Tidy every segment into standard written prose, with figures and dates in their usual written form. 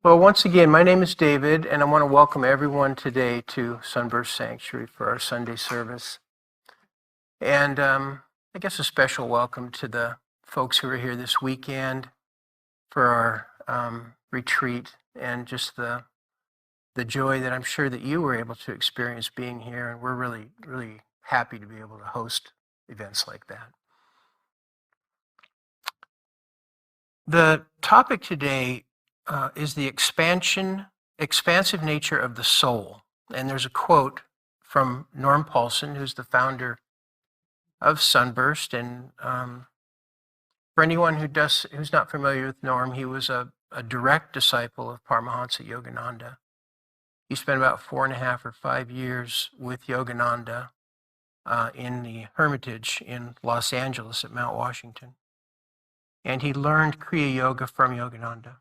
Well, once again, my name is David, and I want to welcome everyone today to Sunburst Sanctuary for our Sunday service. And I guess a special welcome to the folks who are here this weekend for our retreat, and just the joy that I'm sure that you were able to experience being here. And we're really, really happy to be able to host events like that. The topic today is the expansive nature of the soul. And there's a quote from Norm Paulsen, who's the founder of Sunburst. And for anyone who's not familiar with Norm, he was a direct disciple of Paramahansa Yogananda. He spent about 4.5 or 5 years with Yogananda in the Hermitage in Los Angeles at Mount Washington. And he learned Kriya Yoga from Yogananda.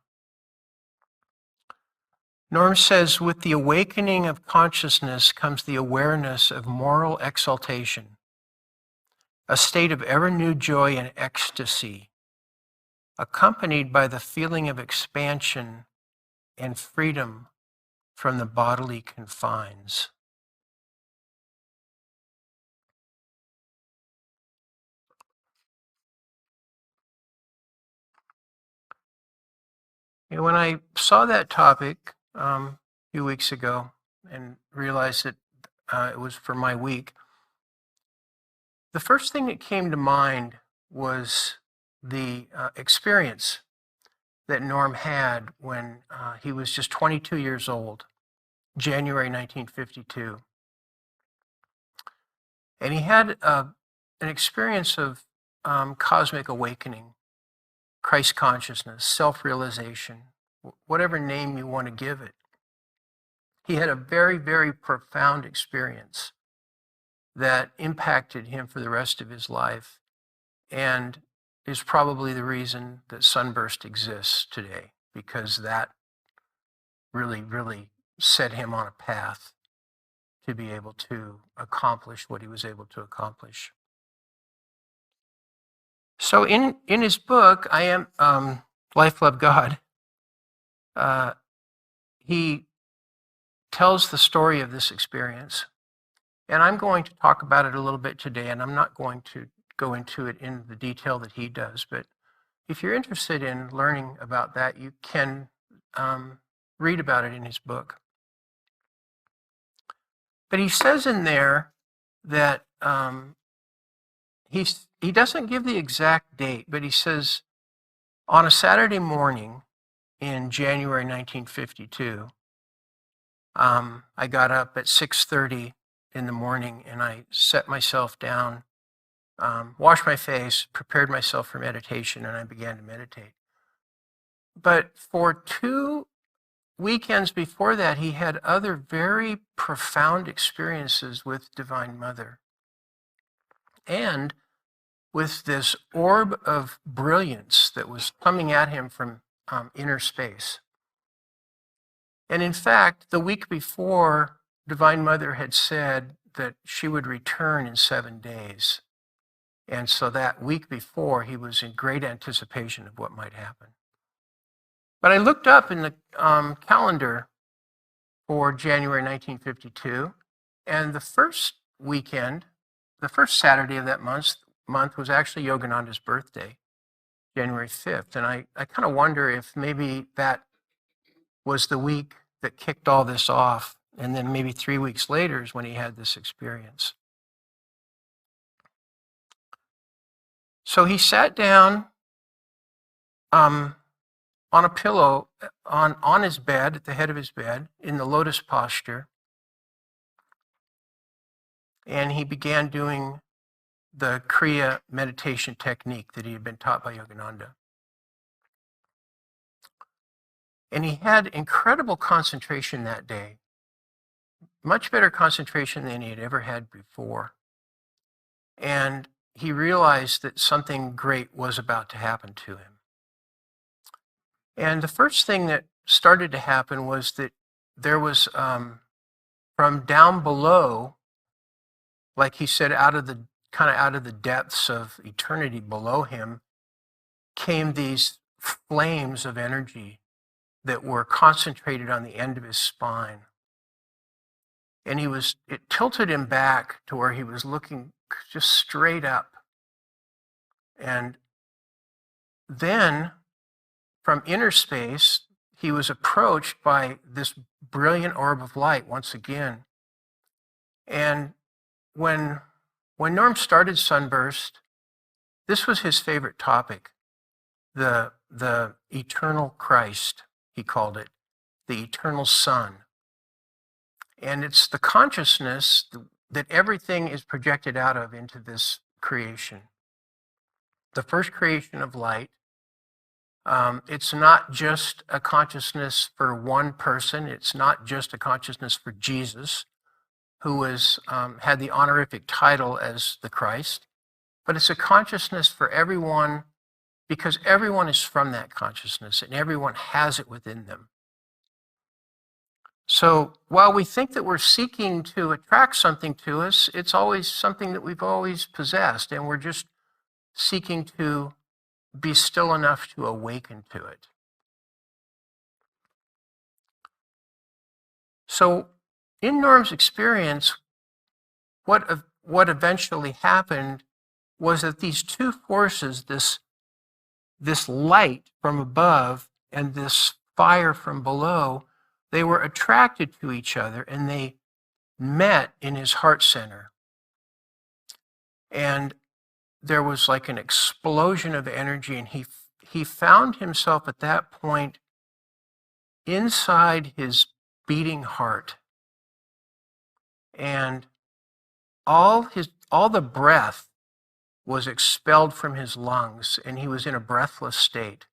Norm says, with the awakening of consciousness comes the awareness of moral exaltation, a state of ever-new joy and ecstasy, accompanied by the feeling of expansion and freedom from the bodily confines. And when I saw that topic a few weeks ago and realized that it was for my week, the first thing that came to mind was the experience that Norm had when he was just 22 years old, January 1952. And he had an experience of cosmic awakening, Christ consciousness, self-realization, whatever name you want to give it. He had a very, very profound experience that impacted him for the rest of his life, and is probably the reason that Sunburst exists today, because that really, really set him on a path to be able to accomplish what he was able to accomplish. So in his book, I Am Life, Love, God, he tells the story of this experience. And I'm going to talk about it a little bit today, and I'm not going to go into it in the detail that he does. But if you're interested in learning about that, you can read about it in his book. But he says in there that he doesn't give the exact date, but he says on a Saturday morning in January 1952, I got up at 6:30 in the morning, and I set myself down, washed my face, prepared myself for meditation, and I began to meditate. But for 2 weekends before that, he had other very profound experiences with Divine Mother, and with this orb of brilliance that was coming at him from inner space. And in fact, the week before, Divine Mother had said that she would return in 7 days. And so that week before, he was in great anticipation of what might happen. But I looked up in the calendar for January 1952, and the first weekend, the first Saturday of that month was actually Yogananda's birthday, January 5th. And I kind of wonder if maybe that was the week that kicked all this off. And then maybe 3 weeks later is when he had this experience. So he sat down on a pillow on his bed, at the head of his bed, in the lotus posture. And he began doing the Kriya meditation technique that he had been taught by Yogananda. And he had incredible concentration that day, much better concentration than he had ever had before. And he realized that something great was about to happen to him. And the first thing that started to happen was that there was, from down below, like he said, out of the depths of eternity below him, came these flames of energy that were concentrated on the end of his spine. And it tilted him back to where he was looking just straight up. And then from inner space, he was approached by this brilliant orb of light once again. And when Norm started Sunburst, this was his favorite topic, the eternal Christ, he called it, the eternal Son. And it's the consciousness that everything is projected out of into this creation. The first creation of light. It's not just a consciousness for one person. It's not just a consciousness for Jesus, who had the honorific title as the Christ, but it's a consciousness for everyone, because everyone is from that consciousness and everyone has it within them. So while we think that we're seeking to attract something to us, it's always something that we've always possessed, and we're just seeking to be still enough to awaken to it. So in Norm's experience, what eventually happened was that these two forces, this light from above and this fire from below, they were attracted to each other and they met in his heart center. And there was like an explosion of energy, and he found himself at that point inside his beating heart. And all the breath was expelled from his lungs, and he was in a breathless state.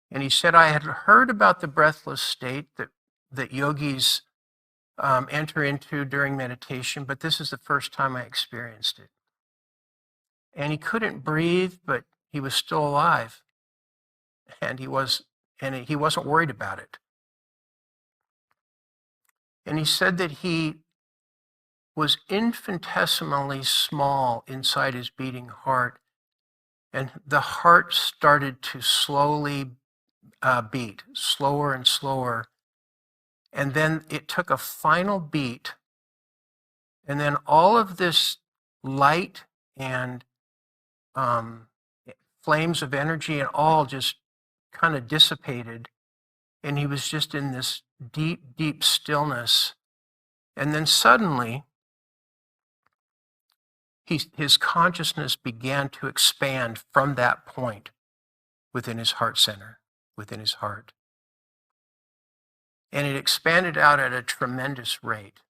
And he said, I had heard about the breathless state that yogis enter into during meditation, but this is the first time I experienced it. And he couldn't breathe, but he was still alive. And he wasn't worried about it. And he said that he was infinitesimally small inside his beating heart, and the heart started to slowly beat, slower and slower. And then it took a final beat, and then all of this light and flames of energy and all just kind of dissipated, and he was just in this deep, deep stillness. And then suddenly, his consciousness began to expand from that point within his heart center, within his heart. And it expanded out at a tremendous rate.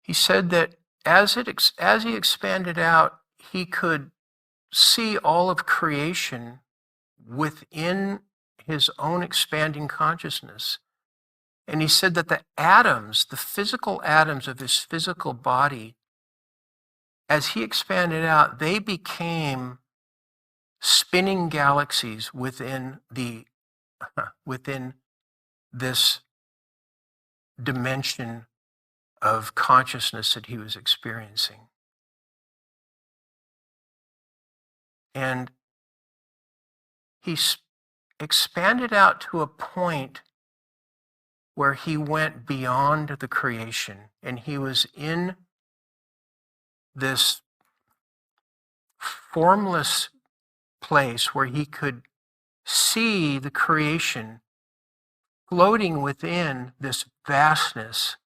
He said that as he expanded out, he could see all of creation within his own expanding consciousness. And he said that the atoms, the physical atoms of his physical body, as he expanded out, they became spinning galaxies within this dimension of consciousness that he was experiencing. And he expanded out to a point where he went beyond the creation, and he was in this formless place where he could see the creation floating within this vastness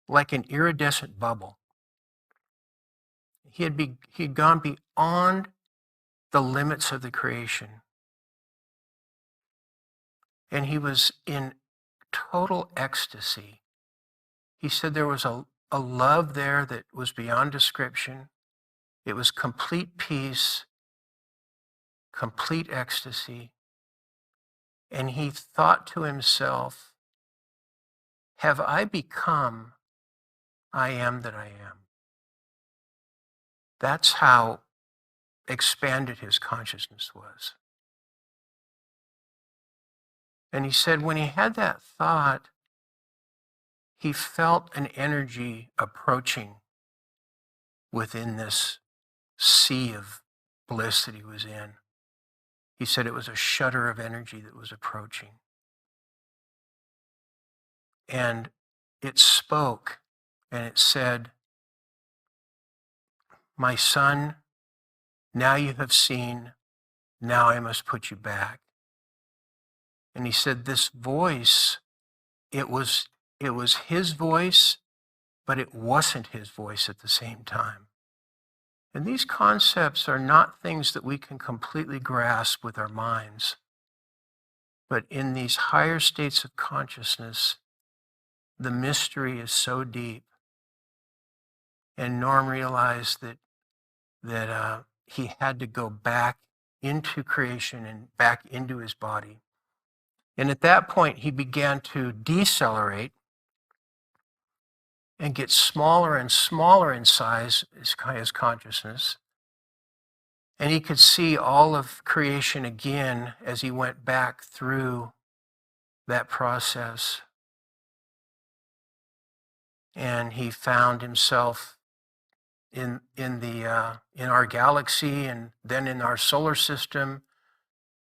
like an iridescent bubble. He had gone beyond the limits of the creation. And he was in total ecstasy. He said there was a love there that was beyond description. It was complete peace, complete ecstasy. And he thought to himself, have I become I am that I am? That's how expanded his consciousness was. And he said when he had that thought, he felt an energy approaching within this sea of bliss that he was in. He said it was a shudder of energy that was approaching. And it spoke and it said, "My son, now you have seen, now I must put you back." And he said this voice, it was his voice, but it wasn't his voice at the same time. And these concepts are not things that we can completely grasp with our minds. But in these higher states of consciousness, the mystery is so deep. And Norm realized that he had to go back into creation and back into his body. And at that point, he began to decelerate and get smaller and smaller in size, his consciousness. And he could see all of creation again as he went back through that process. And he found himself in our galaxy, and then in our solar system.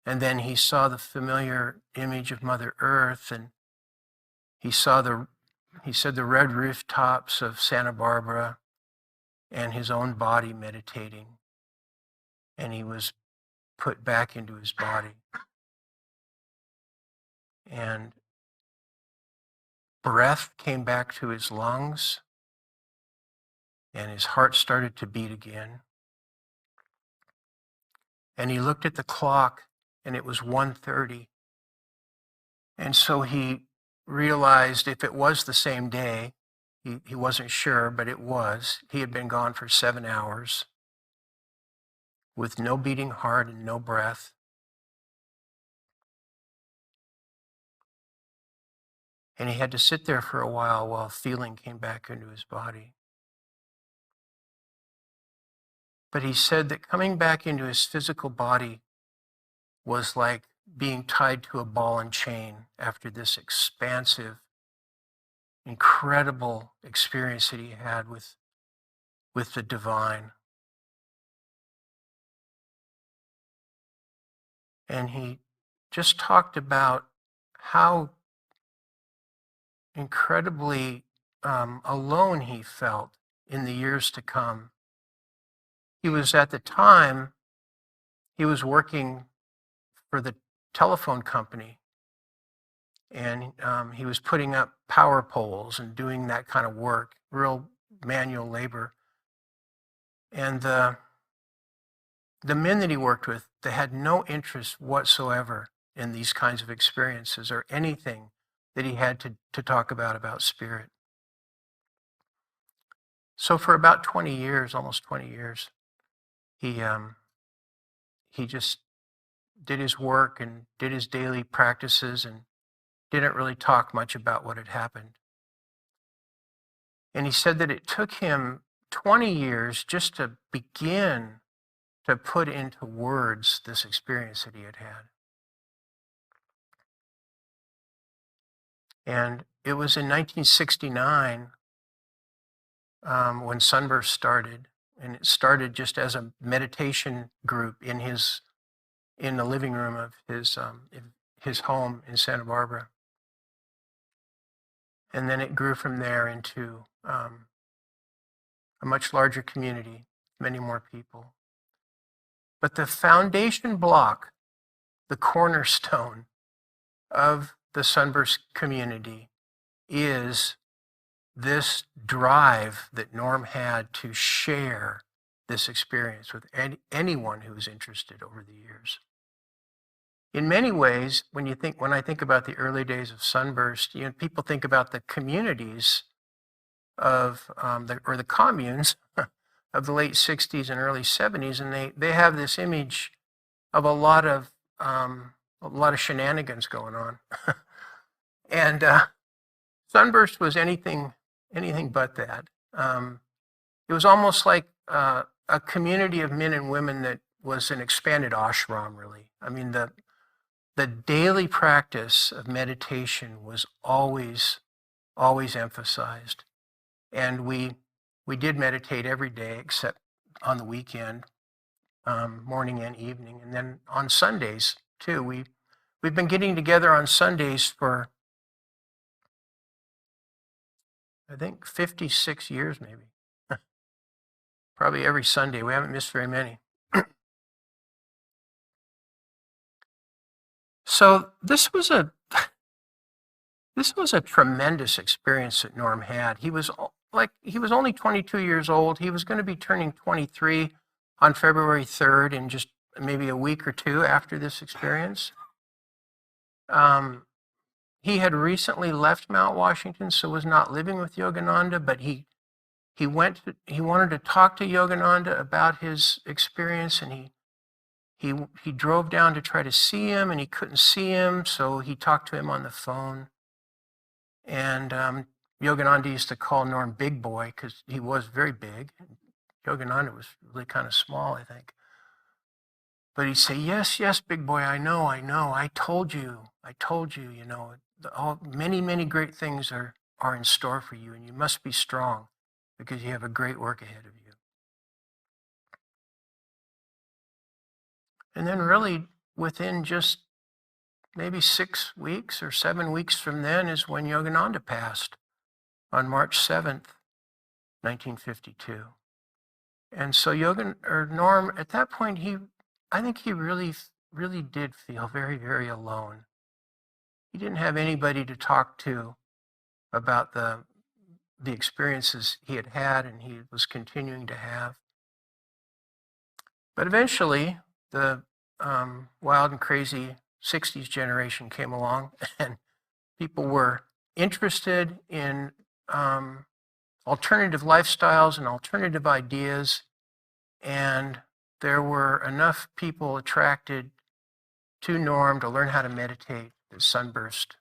And then he saw the familiar image of Mother Earth, and he said the red rooftops of Santa Barbara and his own body meditating. And he was put back into his body. And breath came back to his lungs, and his heart started to beat again. And he looked at the clock, and it was 1:30. And so he realized if it was the same day, he wasn't sure, but it was. He had been gone for 7 hours with no beating heart and no breath. And he had to sit there for a while feeling came back into his body. But he said that coming back into his physical body was like being tied to a ball and chain after this expansive, incredible experience that he had with the divine. And he just talked about how incredibly alone he felt in the years to come. He was, at the time, he was working for the telephone company, and he was putting up power poles and doing that kind of work, real manual labor. And the men that he worked with, they had no interest whatsoever in these kinds of experiences or anything that he had to talk about spirit. So for about 20 years, almost 20 years, he just did his work and did his daily practices and didn't really talk much about what had happened. And he said that it took him 20 years just to begin to put into words this experience that he had had. And it was in 1969 when Sunburst started, and it started just as a meditation group in the living room of his home in Santa Barbara. And then it grew from there into a much larger community, many more people. But the foundation block, the cornerstone of the Sunburst community, is this drive that Norm had to share this experience with anyone who was interested over the years. In many ways, when I think about the early days of Sunburst, people think about the communities of the communes of the late 60s and early 70s, and they have this image of a lot of shenanigans going on. And Sunburst was anything but that. It was almost like a community of men and women that was an expanded ashram, really. I mean, the daily practice of meditation was always emphasized. And we did meditate every day except on the weekend. morning and evening. And then on Sundays too, we've been getting together on Sundays for, I think, 56 years maybe. Probably every Sunday. We haven't missed very many. So this was a tremendous experience that Norm had. He was only 22 years old. He was going to be turning 23 on February 3rd, in just maybe a week or two after this experience. He had recently left Mount Washington, so was not living with Yogananda, but he wanted to talk to Yogananda about his experience, and he drove down to try to see him, and he couldn't see him, so he talked to him on the phone. And Yogananda used to call Norm Big Boy because he was very big. Yogananda was really kind of small, I think. But he'd say, yes, yes, Big Boy, I know, I told you, you know, many, many great things are in store for you, and you must be strong because you have a great work ahead of you. And then really within just maybe 6 weeks or 7 weeks from then is when Yogananda passed on March 7th, 1952. And so Norm, at that point, I think he really, really did feel very, very alone. He didn't have anybody to talk to about the experiences he had had and he was continuing to have. But eventually, the wild and crazy 60s generation came along, and people were interested in alternative lifestyles and alternative ideas, and there were enough people attracted to Norm to learn how to meditate that Sunburst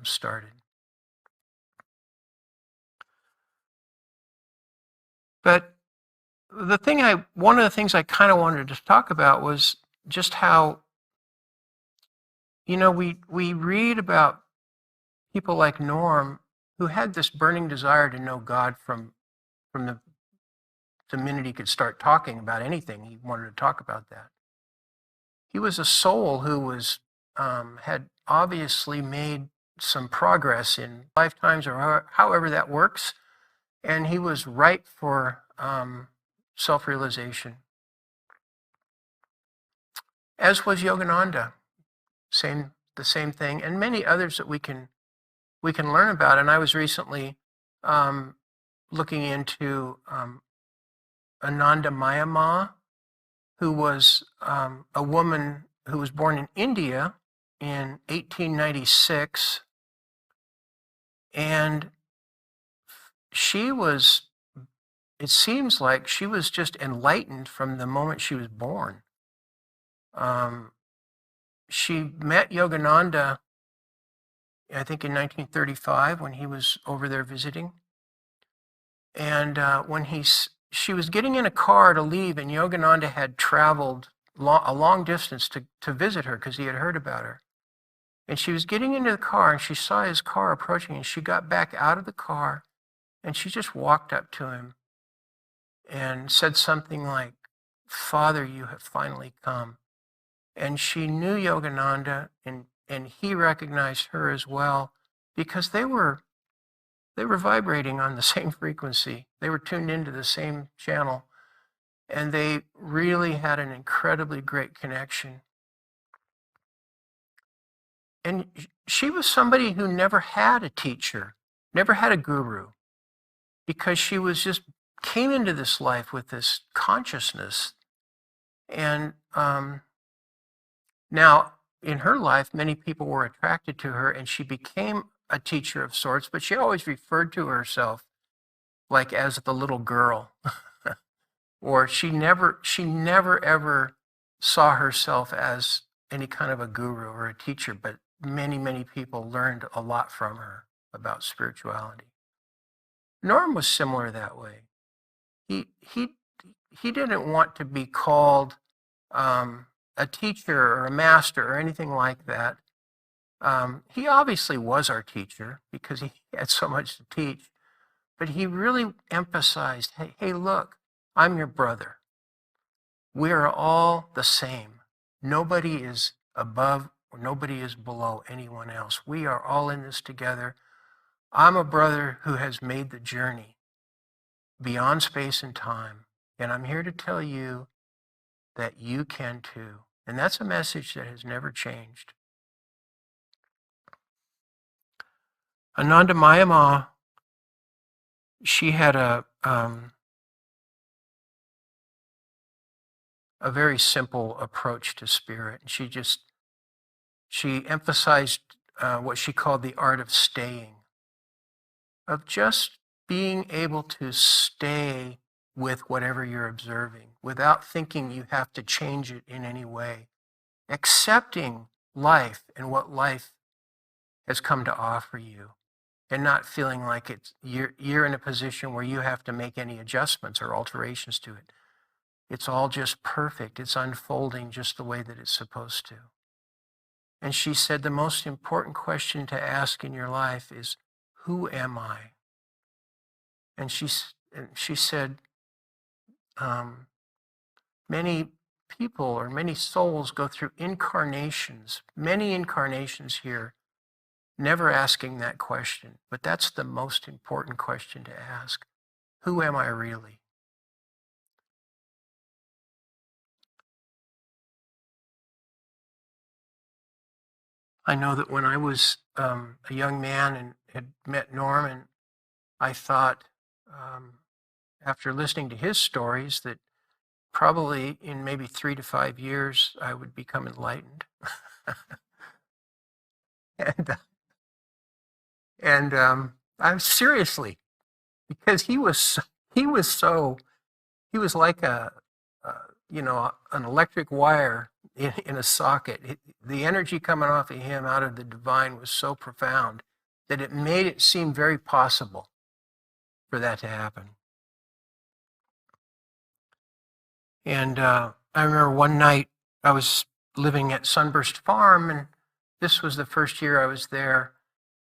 started. But one of the things I kind of wanted to talk about was just how, you know, we read about people like Norm who had this burning desire to know God from the minute he could start talking about anything. He wanted to talk about that. He was a soul who was had obviously made some progress in lifetimes, or however that works, and he was ripe for self-realization. As was Yogananda, the same thing, and many others that we can learn about. And I was recently looking into Ananda Mayama, who was a woman who was born in India in 1896, and it seems like she was just enlightened from the moment she was born. She met Yogananda, I think, in 1935 when he was over there visiting. And when she was getting in a car to leave, and Yogananda had traveled a long distance to visit her because he had heard about her. And she was getting into the car, and she saw his car approaching, and she got back out of the car, and she just walked up to him and said something like, "Father, you have finally come." And she knew Yogananda, and he recognized her as well, because they were vibrating on the same frequency. They were tuned into the same channel, and they really had an incredibly great connection. And she was somebody who never had a teacher, never had a guru, because she was just came into this life with this consciousness. And now, in her life, many people were attracted to her, and she became a teacher of sorts, but she always referred to herself like as the little girl. Or she never ever saw herself as any kind of a guru or a teacher, but many, many people learned a lot from her about spirituality. Norm was similar that way. He didn't want to be called a teacher or a master or anything like that. He obviously was our teacher because he had so much to teach, but he really emphasized, hey, look, I'm your brother. We are all the same. Nobody is above or nobody is below anyone else. We are all in this together. I'm a brother who has made the journey beyond space and time, and I'm here to tell you that you can too. And that's a message that has never changed. Ananda Mayama, she had a very simple approach to spirit. She emphasized what she called the art of staying, of just being able to stay with whatever you're observing without thinking you have to change it in any way, accepting life and what life has come to offer you, and not feeling like you're in a position where you have to make any adjustments or alterations to it. It's all just perfect. It's unfolding just the way that it's supposed to. And she said the most important question to ask in your life is, who am I? And she said, many people or many souls go through incarnations, many incarnations here, never asking that question. But that's the most important question to ask. Who am I really? I know that when I was a young man and had met Norman, I thought, after listening to his stories, that probably in maybe 3 to 5 years, I would become enlightened. and I was seriously, because he was like an electric wire in a socket. The energy coming off of him out of the divine was so profound that it made it seem very possible for that to happen. And I remember one night I was living at Sunburst Farm, and this was the first year I was there.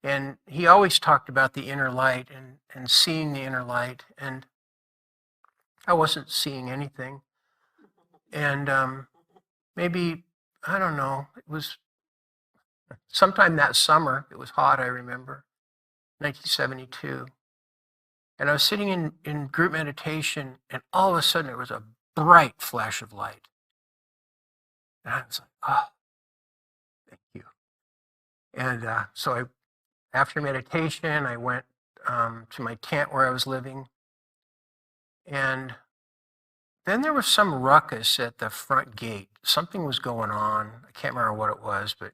And he always talked about the inner light and seeing the inner light. And I wasn't seeing anything. And maybe, I don't know, it was sometime that summer. It was hot, I remember, 1972. And I was sitting in group meditation, and all of a sudden there was a bright flash of light. And I was like, oh, thank you. And so after meditation, I went to my tent where I was living. And then there was some ruckus at the front gate. Something was going on. I can't remember what it was, but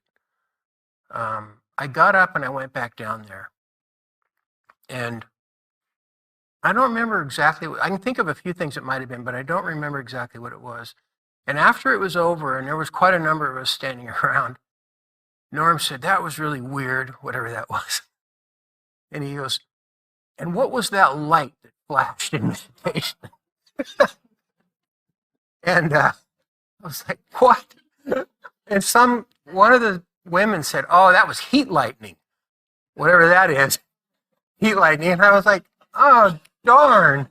I got up and I went back down there. And I don't remember exactly. I can think of a few things it might have been, but I don't remember exactly what it was. And after it was over, and there was quite a number of us standing around, Norm said, "That was really weird," whatever that was. And he goes, "And what was that light that flashed in meditation?" And I was like, "What?" And one of the women said, "Oh, that was heat lightning, whatever that is, heat lightning." And I was like, "Oh, darn."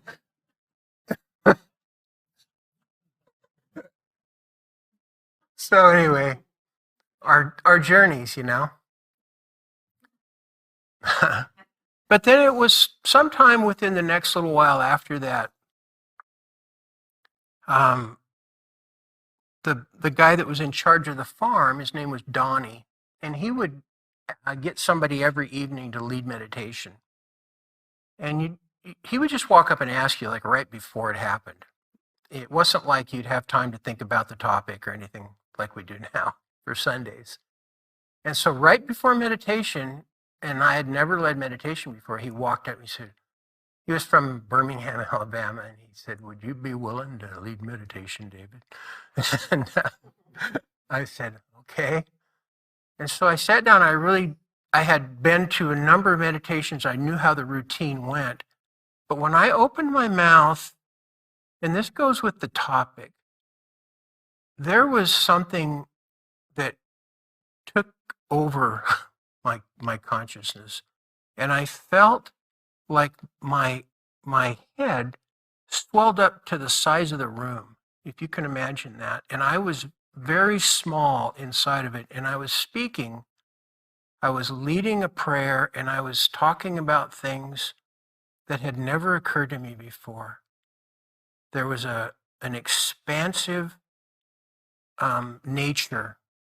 So anyway, our journeys, But then it was sometime within the next little while after that, the guy that was in charge of the farm, his name was Donnie, and he would get somebody every evening to lead meditation. And he would just walk up and ask you, like, right before it happened. It wasn't like you'd have time to think about the topic or anything like we do now for Sundays. And so right before meditation, and I had never led meditation before, he walked up and he said, he was from Birmingham, Alabama, and he said, "Would you be willing to lead meditation, David?" And I said, "Okay." And so I sat down. I had been to a number of meditations. I knew how the routine went. But when I opened my mouth, and this goes with the topic, there was something that took over my consciousness. And I felt like my head swelled up to the size of the room. if you can imagine that. And I was very small inside of it, and I was speaking. I was leading a prayer, and I was talking about things that had never occurred to me before. There was an expansive nature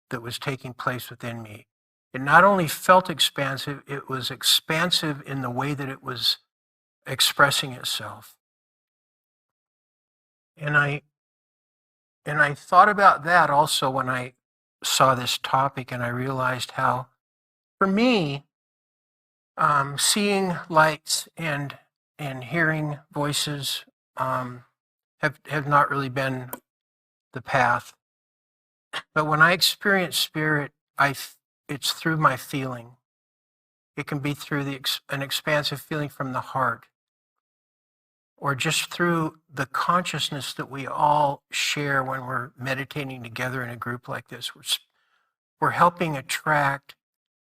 that was taking place within me. It not only felt expansive, it was expansive in the way that it was expressing itself. And I thought about that also when I saw this topic, and I realized how, for me, seeing lights and hearing voices have not really been the path. But when I experience spirit, it's through my feeling. It can be through an expansive feeling from the heart, or just through the consciousness that we all share when we're meditating together in a group like this. We're helping attract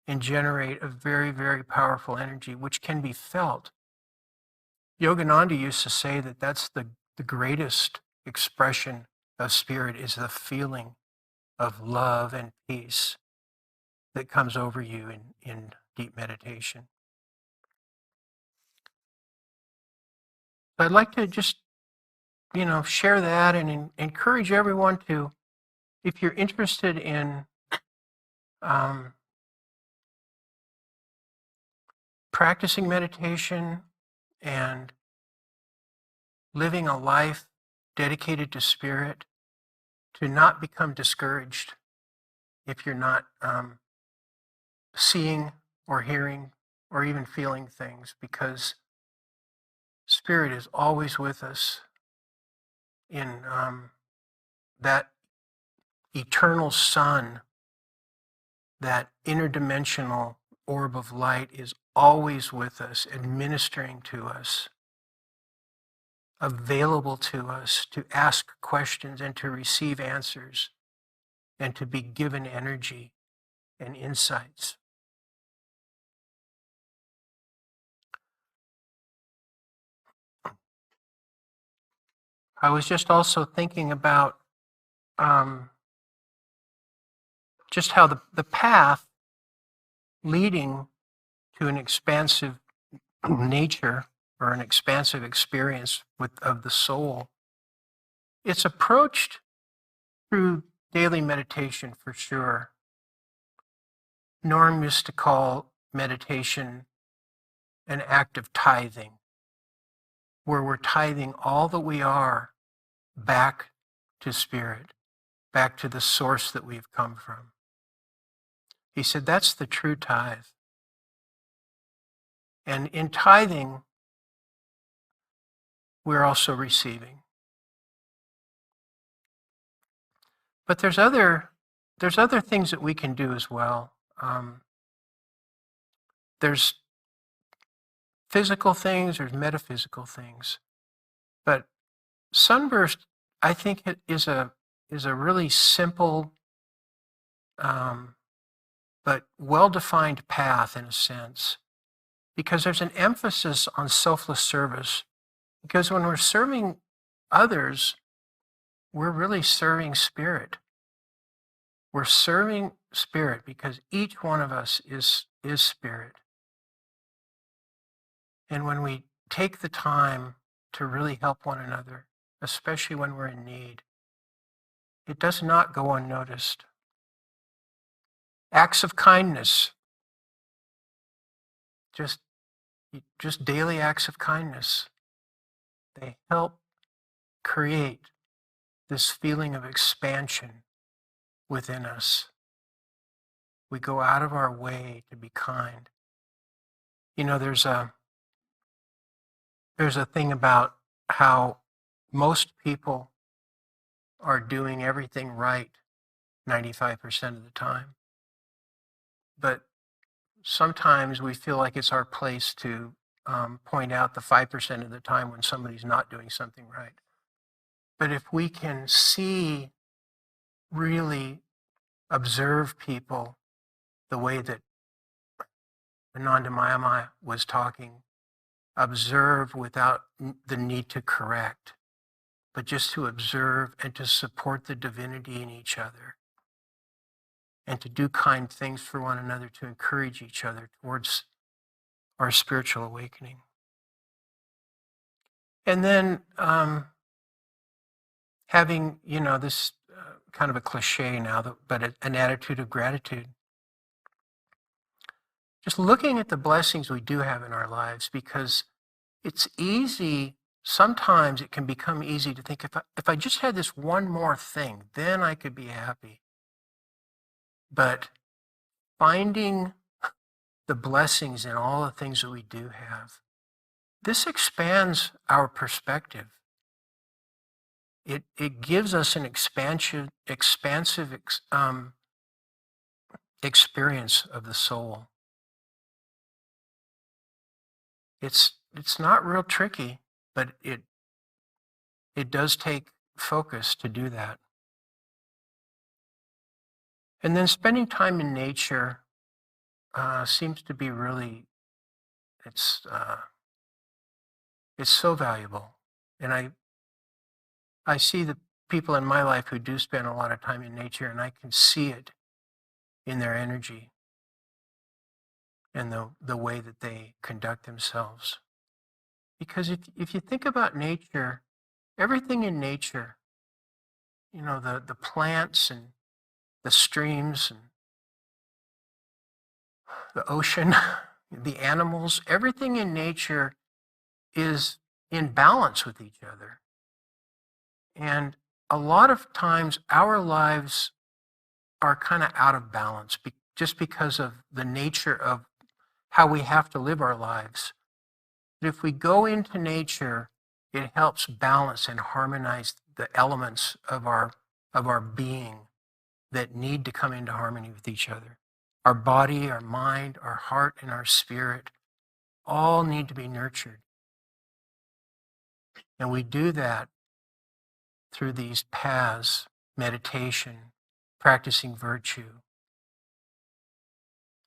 and generate a very, very powerful energy, which can be felt. Yogananda used to say that that's the greatest expression of spirit, is the feeling of love and peace that comes over you in deep meditation. I'd like to just, share that and encourage everyone to, if you're interested in practicing meditation and living a life dedicated to spirit, to not become discouraged if you're not seeing or hearing or even feeling things, because spirit is always with us in that eternal sun. That interdimensional orb of light is always with us, administering to us, available to us to ask questions and to receive answers and to be given energy and insights. I was just also thinking about just how the path leading to an expansive nature or an expansive experience of the soul, it's approached through daily meditation for sure. Norm used to call meditation an act of tithing, where we're tithing all that we are back to spirit, back to the source that we've come from. He said that's the true tithe. And in tithing, we're also receiving. But there's other things that we can do as well. There's physical things, there's metaphysical things. But Sunburst, I think, is a really simple but well-defined path in a sense, because there's an emphasis on selfless service. Because when we're serving others, we're really serving spirit. We're serving spirit because each one of us is spirit. And when we take the time to really help one another, especially when we're in need, it does not go unnoticed. Acts of kindness, just daily acts of kindness, they help create this feeling of expansion within us. We go out of our way to be kind. There's a thing about how most people are doing everything right 95% of the time. But sometimes we feel like it's our place to point out the 5% of the time when somebody's not doing something right. But if we can really observe people the way that Ananda Mayamaya was talking, observe without the need to correct, but just to observe and to support the divinity in each other and to do kind things for one another, to encourage each other towards our spiritual awakening. And then having, this kind of a cliche now, but an attitude of gratitude. Just looking at the blessings we do have in our lives, because it's easy, sometimes it can become easy to think, if I just had this one more thing, then I could be happy. But finding the blessings in all the things that we do have, this expands our perspective. It gives us an expansive experience of the soul. It's not real tricky, but it does take focus to do that. And then spending time in nature seems to be really, it's so valuable. And I see the people in my life who do spend a lot of time in nature, and I can see it in their energy and the way that they conduct themselves. Because if you think about nature, everything in nature, the plants and the streams and the ocean, the animals, everything in nature is in balance with each other. And a lot of times our lives are kind of out of balance just because of the nature of how we have to live our lives. But if we go into nature, it helps balance and harmonize the elements of our being that need to come into harmony with each other. Our body, our mind, our heart, and our spirit all need to be nurtured. And we do that through these paths: meditation, practicing virtue,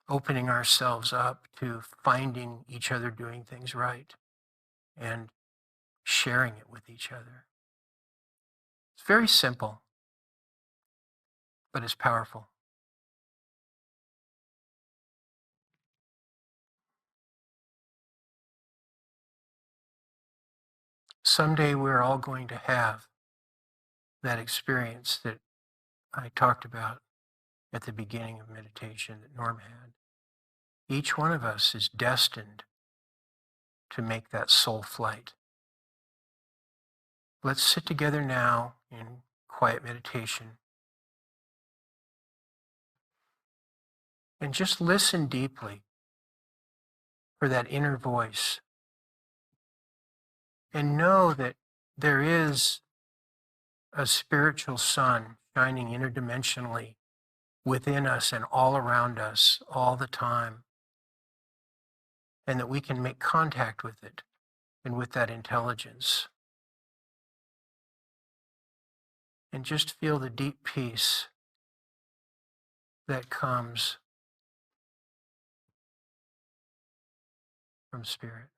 opening ourselves up to finding each other doing things right, and sharing it with each other. It's very simple, but it's powerful. Someday we're all going to have that experience that I talked about at the beginning of meditation that Norm had. Each one of us is destined to make that soul flight. Let's sit together now in quiet meditation and just listen deeply for that inner voice, and know that there is a spiritual sun shining interdimensionally within us and all around us all the time, and that we can make contact with it and with that intelligence. And just feel the deep peace that comes from spirit.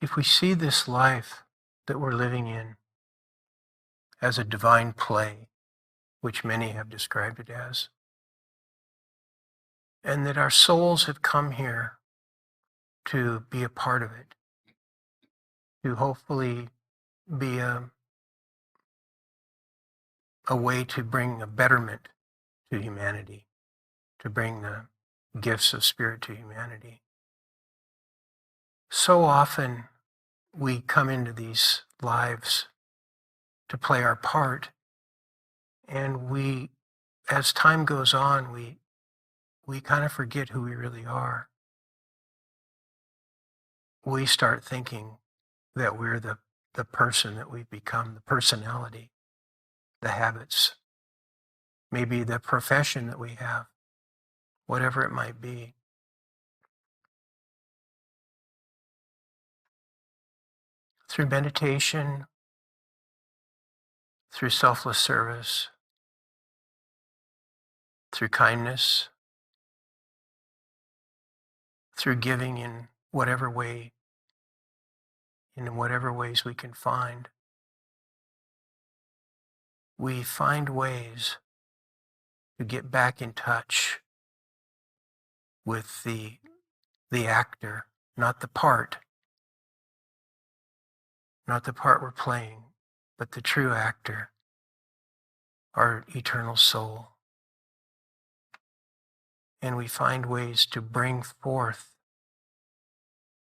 if we see this life that we're living in as a divine play, which many have described it as, and that our souls have come here to be a part of it, to hopefully be a way to bring a betterment to humanity, to bring the gifts of spirit to humanity. So often we come into these lives to play our part, and we, as time goes on, we kind of forget who we really are. We start thinking that we're the person that we've become, the personality, the habits, maybe the profession that we have, whatever it might be. Through meditation, through selfless service, through kindness, through giving in whatever way, in whatever ways we can find, we find ways to get back in touch with the actor, not the part we're playing, but the true actor, our eternal soul. And we find ways to bring forth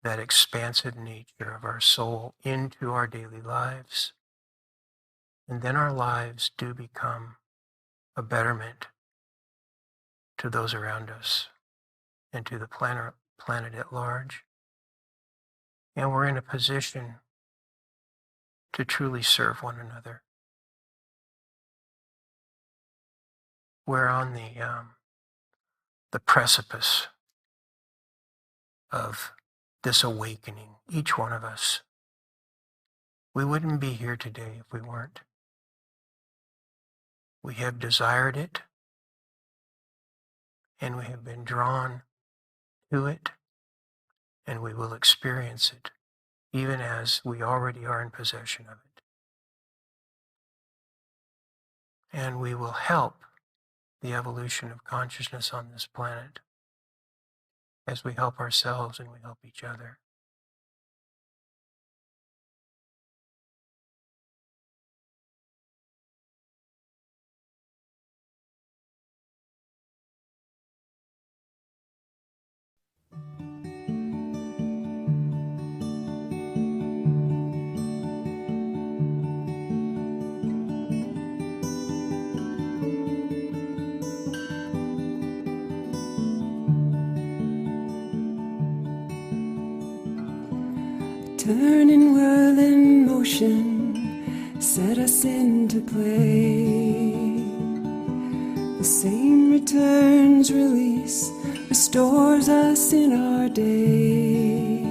that expansive nature of our soul into our daily lives. And then our lives do become a betterment to those around us and to the planet at large. And we're in a position to truly serve one another. We're on the precipice of this awakening, each one of us. We wouldn't be here today if we weren't. We have desired it, and we have been drawn to it, and we will experience it, even as we already are in possession of it. And we will help the evolution of consciousness on this planet as we help ourselves and we help each other. Turning whirl in motion, set us into play. The same returns, release, restores us in our day.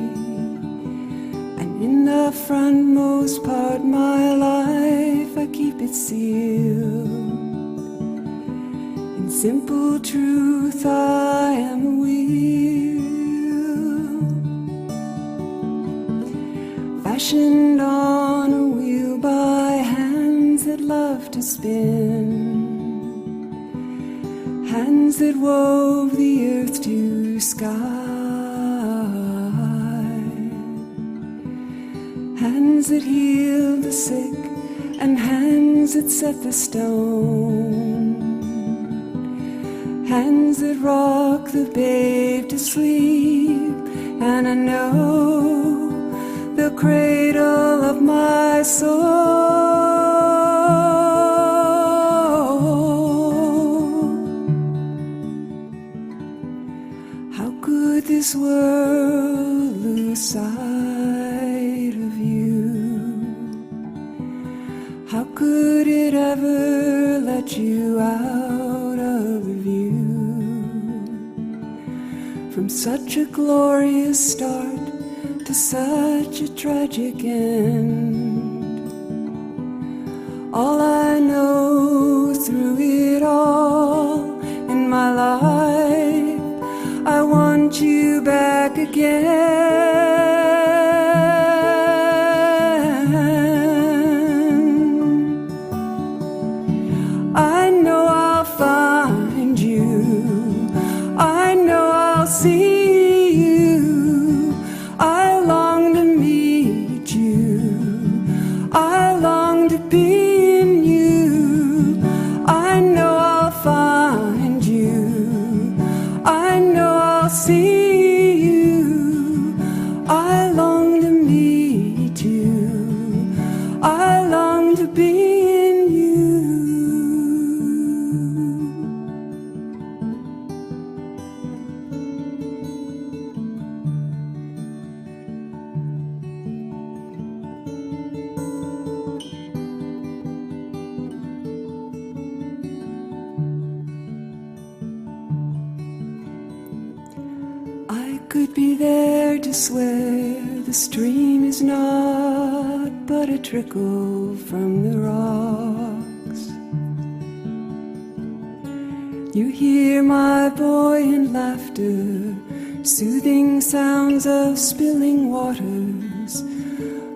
And in the frontmost part, my life, I keep it sealed. In simple truth, I am a wheel, fashioned on a wheel by hands that love to spin, hands that wove the earth to sky, hands that healed the sick and hands that set the stone, hands that rock the babe to sleep. And I know the cradle of my soul. How could this world lose sight of you? How could it ever let you out of view? From such a glorious start to such a tragic end. All I know through it all in my life, I want you back again. could be there to swear the stream is not but a trickle from the rocks. You hear my buoyant laughter, soothing sounds of spilling waters.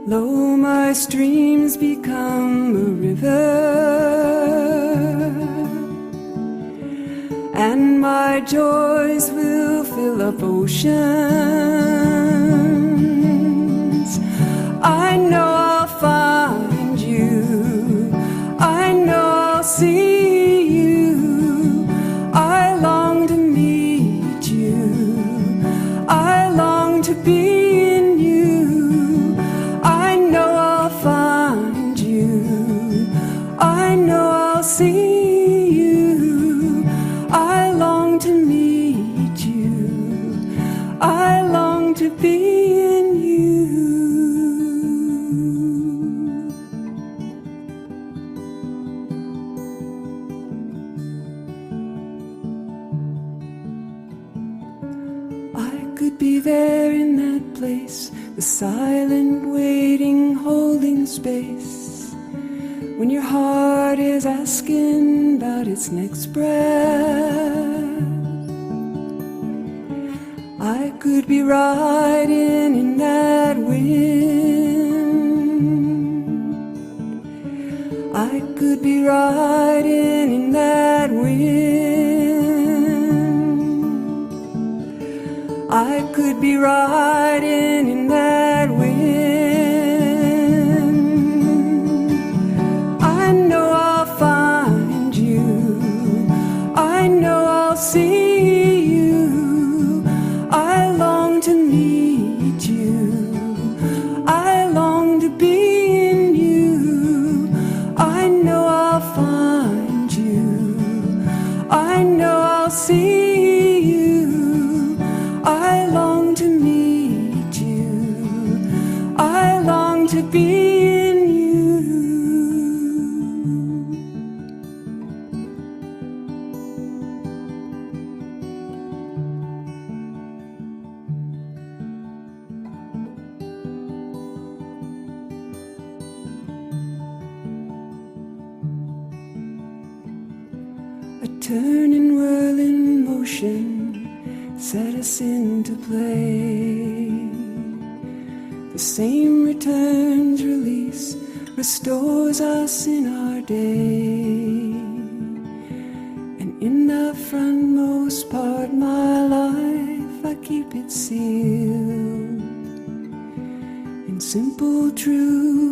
Lo, my streams become a river, and my joys will fill up oceans. I know I'll find you, I know I'll see you. I long to meet you, I long to be in you. I know I'll find you, I know I'll see you. I long to meet you, I long to be in you. I could be there in that place, the silent waiting, holding space, when your heart is asking about its next breath. I could be riding in that wind, I could be riding in that wind, I could be riding in that wind. I know I'll find you, I know I'll see you. I long to meet you, I long to be in you. I know I'll find you, I know I'll see you. I long to meet you, I long to be in you. A turning, whirling motion set us into play. The same returns, release, restores us in our day. And in the frontmost part, my life, I keep it sealed in simple truth